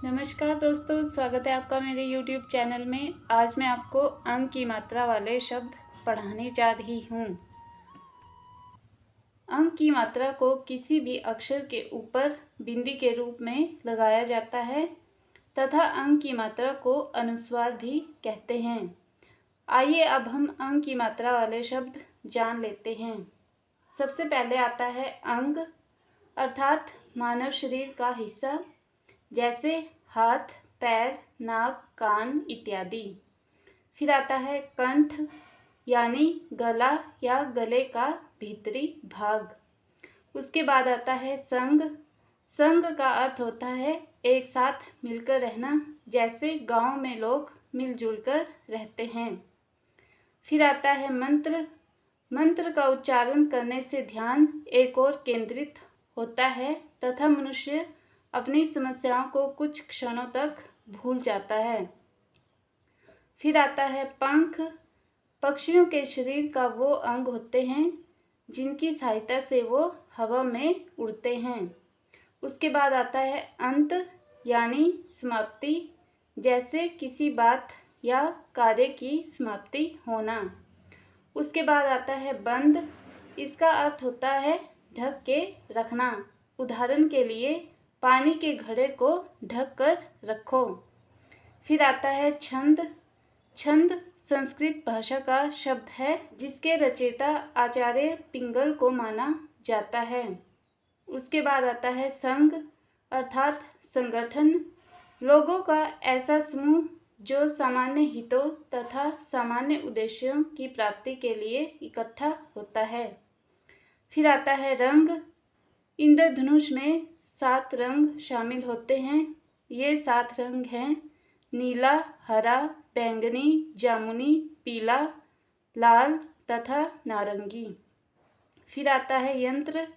नमस्कार दोस्तों, स्वागत है आपका मेरे YouTube चैनल में। आज मैं आपको अंक की मात्रा वाले शब्द पढ़ाने जा रही हूँ। अंक की मात्रा को किसी भी अक्षर के ऊपर बिंदी के रूप में लगाया जाता है तथा अंक की मात्रा को अनुस्वार भी कहते हैं। आइए अब हम अंक की मात्रा वाले शब्द जान लेते हैं। सबसे पहले आता है अंग, अर्थात मानव शरीर का हिस्सा, जैसे हाथ, पैर, नाक, कान इत्यादि। फिर आता है कंठ, यानी गला या गले का भीतरी भाग। उसके बाद आता है संग। संग का अर्थ होता है एक साथ मिलकर रहना, जैसे गांव में लोग मिलजुल कर रहते हैं। फिर आता है मंत्र। मंत्र का उच्चारण करने से ध्यान एक ओर केंद्रित होता है तथा मनुष्य अपनी समस्याओं को कुछ क्षणों तक भूल जाता है। फिर आता है पंख। पक्षियों के शरीर का वो अंग होते हैं जिनकी सहायता से वो हवा में उड़ते हैं। उसके बाद आता है अंत, यानी समाप्ति, जैसे किसी बात या कार्य की समाप्ति होना। उसके बाद आता है बंद। इसका अर्थ होता है ढक के रखना। उदाहरण के लिए पानी के घड़े को ढक कर रखो। फिर आता है छंद। छंद संस्कृत भाषा का शब्द है जिसके रचयिता आचार्य पिंगल को माना जाता है। उसके बाद आता है संघ, अर्थात संगठन, लोगों का ऐसा समूह जो सामान्य हितों तथा सामान्य उद्देश्यों की प्राप्ति के लिए इकट्ठा होता है। फिर आता है रंग। इंद्रधनुष में 7 रंग शामिल होते हैं। ये 7 रंग हैं: नीला, हरा, बैंगनी, जामुनी, पीला, लाल तथा नारंगी। फिर आता है यंत्र।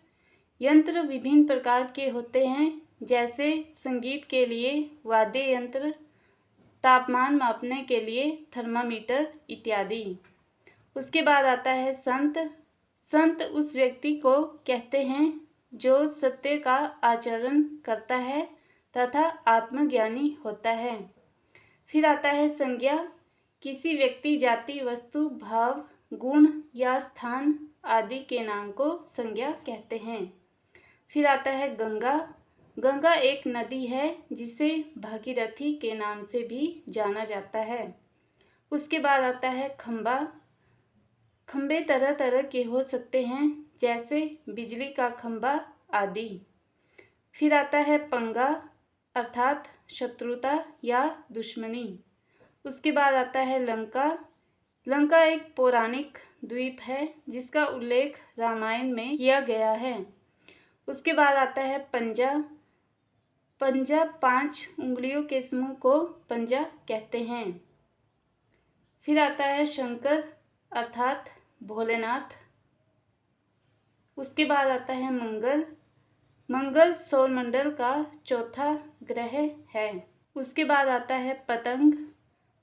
यंत्र विभिन्न प्रकार के होते हैं, जैसे संगीत के लिए वाद्य यंत्र, तापमान मापने के लिए थर्मामीटर इत्यादि। उसके बाद आता है संत। संत उस व्यक्ति को कहते हैं जो सत्य का आचरण करता है तथा आत्मज्ञानी होता है। फिर आता है संज्ञा। किसी व्यक्ति, जाति, वस्तु, भाव, गुण या स्थान आदि के नाम को संज्ञा कहते हैं। फिर आता है गंगा। गंगा एक नदी है जिसे भागीरथी के नाम से भी जाना जाता है। उसके बाद आता है खंबा। खंबे तरह तरह के हो सकते हैं, जैसे बिजली का खंबा आदि। फिर आता है पंगा, अर्थात शत्रुता या दुश्मनी। उसके बाद आता है लंका। लंका एक पौराणिक द्वीप है जिसका उल्लेख रामायण में किया गया है। उसके बाद आता है पंजा। पंजा 5 उंगलियों के समूह को पंजा कहते हैं। फिर आता है शंकर, अर्थात भोलेनाथ। उसके बाद आता है मंगल। मंगल सौरमंडल का चौथा ग्रह है। उसके बाद आता है पतंग।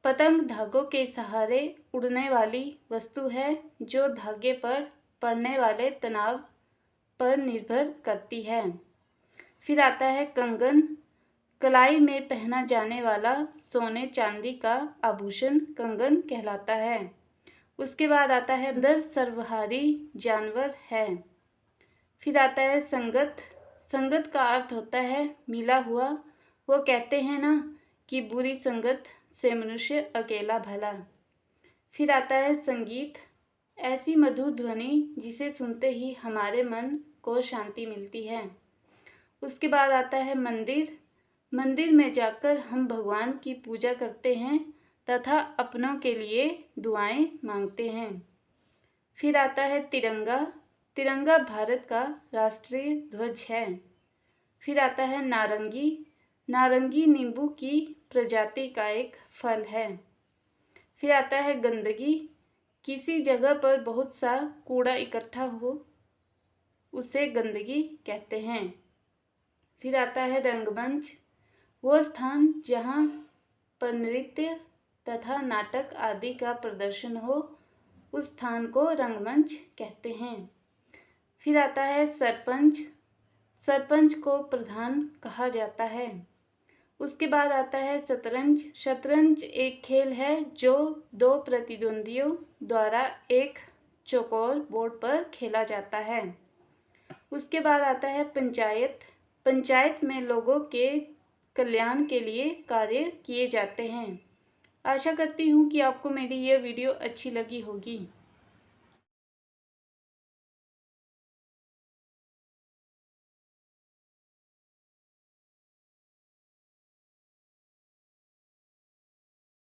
पतंग धागों के सहारे उड़ने वाली वस्तु है जो धागे पर पड़ने वाले तनाव पर निर्भर करती है। फिर आता है कंगन। कलाई में पहना जाने वाला सोने चांदी का आभूषण कंगन कहलाता है। उसके बाद आता है बंदर सर्वहारी जानवर है। फिर आता है संगत। संगत का अर्थ होता है मिला हुआ। वो कहते हैं ना कि बुरी संगत से मनुष्य अकेला भला। फिर आता है संगीत। ऐसी मधुर ध्वनि जिसे सुनते ही हमारे मन को शांति मिलती है। उसके बाद आता है मंदिर। मंदिर में जाकर हम भगवान की पूजा करते हैं तथा अपनों के लिए दुआएं मांगते हैं। फिर आता है तिरंगा। तिरंगा भारत का राष्ट्रीय ध्वज है। फिर आता है नारंगी। नारंगी नींबू की प्रजाति का एक फल है। फिर आता है गंदगी। किसी जगह पर बहुत सा कूड़ा इकट्ठा हो उसे गंदगी कहते हैं। फिर आता है रंगमंच। वो स्थान जहाँ पर नृत्य तथा नाटक आदि का प्रदर्शन हो उस स्थान को रंगमंच कहते हैं। फिर आता है सरपंच। सरपंच को प्रधान कहा जाता है। उसके बाद आता है शतरंज। शतरंज एक खेल है जो दो प्रतिद्वंदियों द्वारा एक चौकोर बोर्ड पर खेला जाता है। उसके बाद आता है पंचायत। पंचायत में लोगों के कल्याण के लिए कार्य किए जाते हैं। आशा करती हूँ कि आपको मेरी यह वीडियो अच्छी लगी होगी।